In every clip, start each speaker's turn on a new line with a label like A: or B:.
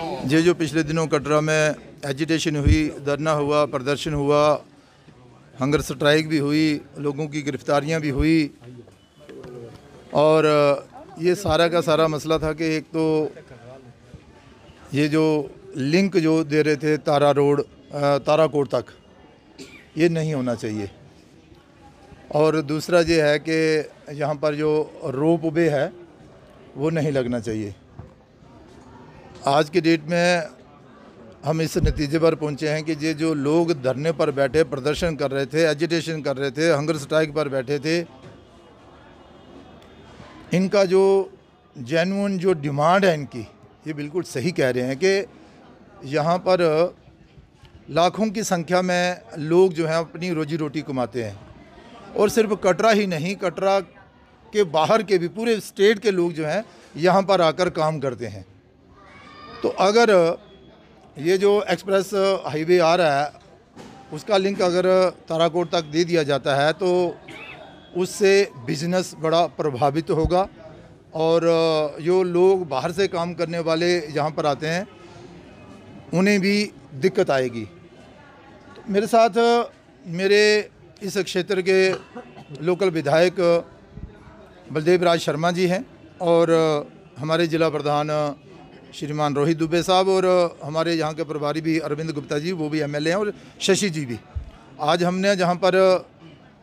A: ये जो पिछले दिनों कटरा में एजिटेशन हुई, धरना हुआ, प्रदर्शन हुआ, हंगर स्ट्राइक भी हुई, लोगों की गिरफ्तारियां भी हुई और ये सारा का सारा मसला था कि एक तो ये जो लिंक जो दे रहे थे ताराकोट तक, ये नहीं होना चाहिए। और दूसरा ये है कि यहाँ पर जो रोप वे है वो नहीं लगना चाहिए। आज की डेट में हम इस नतीजे पर पहुँचे हैं कि ये जो लोग धरने पर बैठे प्रदर्शन कर रहे थे, एजिटेशन कर रहे थे, हंगर स्ट्राइक पर बैठे थे, इनका जो जेन्युइन जो डिमांड है इनकी, ये बिल्कुल सही कह रहे हैं कि यहाँ पर लाखों की संख्या में लोग जो हैं अपनी रोजी रोटी कमाते हैं और सिर्फ कटरा ही नहीं, कटरा के बाहर के भी पूरे स्टेट के लोग जो हैं यहाँ पर आकर काम करते हैं। तो अगर ये जो एक्सप्रेस हाईवे आ रहा है उसका लिंक अगर ताराकोट तक दे दिया जाता है तो उससे बिज़नेस बड़ा प्रभावित होगा और जो लोग बाहर से काम करने वाले यहाँ पर आते हैं उन्हें भी दिक्कत आएगी। तो मेरे साथ मेरे इस क्षेत्र के लोकल विधायक बलदेव राज शर्मा जी हैं और हमारे ज़िला प्रधान श्रीमान रोहित दुबे साहब और हमारे यहाँ के प्रभारी भी अरविंद गुप्ता जी, वो भी एमएलए हैं, और शशि जी भी। आज हमने जहाँ पर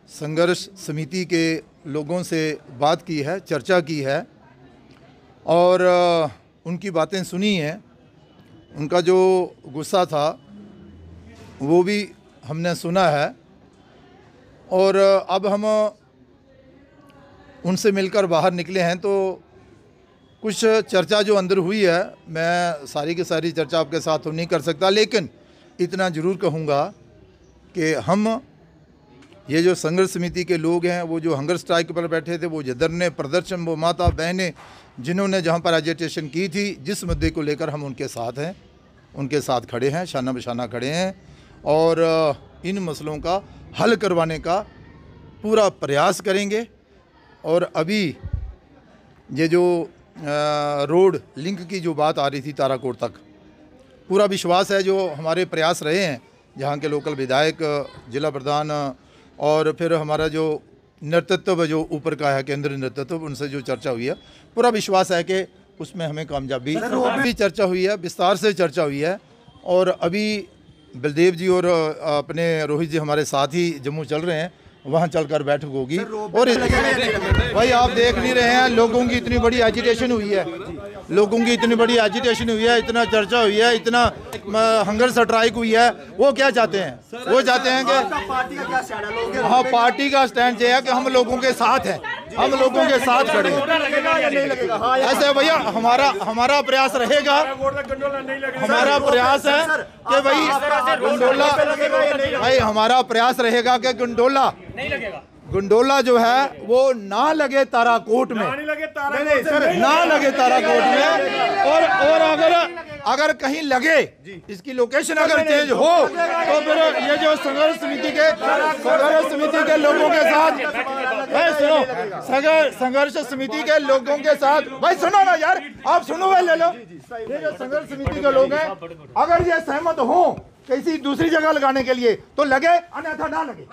A: संघर्ष समिति के लोगों से बात की है, चर्चा की है और उनकी बातें सुनी हैं, उनका जो गुस्सा था वो भी हमने सुना है और अब हम उनसे मिलकर बाहर निकले हैं। तो कुछ चर्चा जो अंदर हुई है, मैं सारी की सारी चर्चा आपके साथ तो नहीं कर सकता, लेकिन इतना ज़रूर कहूँगा कि हम ये जो संघर्ष समिति के लोग हैं, वो जो हंगर स्ट्राइक पर बैठे थे, वो धरने प्रदर्शन, वो माता बहनें जिन्होंने जहाँ पर एजिटेशन की थी, जिस मुद्दे को लेकर हम उनके साथ हैं, उनके साथ खड़े हैं, शाना बशाना खड़े हैं और इन मसलों का हल करवाने का पूरा प्रयास करेंगे। और अभी ये जो रोड लिंक की जो बात आ रही थी ताराकोट तक, पूरा विश्वास है जो हमारे प्रयास रहे हैं, जहाँ के लोकल विधायक, जिला प्रधान और फिर हमारा जो नेतृत्व जो ऊपर का है, केंद्रीय नेतृत्व, उनसे जो चर्चा हुई है, पूरा विश्वास है कि उसमें हमें कामयाबी भी चर्चा हुई है, विस्तार से चर्चा हुई है। और अभी बलदेव जी और अपने रोहित जी हमारे साथ ही जम्मू चल रहे हैं, वहाँ चलकर बैठक होगी। और भाई आप देख नहीं रहे हैं, लोगों की इतनी बड़ी एजिटेशन हुई है, लोगों की इतनी बड़ी एजिटेशन हुई है, इतना चर्चा हुई है, इतना हंगर स्ट्राइक हुई है। वो क्या चाहते हैं? वो चाहते हैं कि हाँ, पार्टी का स्टैंड ये है कि हम लोगों के साथ हैं, हम लोगों के साथ खड़े हैं। ऐसे भैया हमारा प्रयास रहेगा, हमारा प्रयास है कि भाई हमारा प्रयास रहेगा कि गुंडोला जो है वो ना लगे ताराकोट में, ना लगे ताराकोट में। और अगर कहीं लगे, इसकी लोकेशन अगर चेंज हो तो फिर ये जो संघर्ष समिति के लोगों के साथ, भाई सुनो, संघर्ष समिति के लोगों के साथ, भाई सुनो ना यार, आप सुनो भाई, ले लो। ये जो संघर्ष समिति के लोग हैं, अगर ये सहमत हो किसी दूसरी जगह लगाने के लिए तो लगे, अन्यथा ना लगे।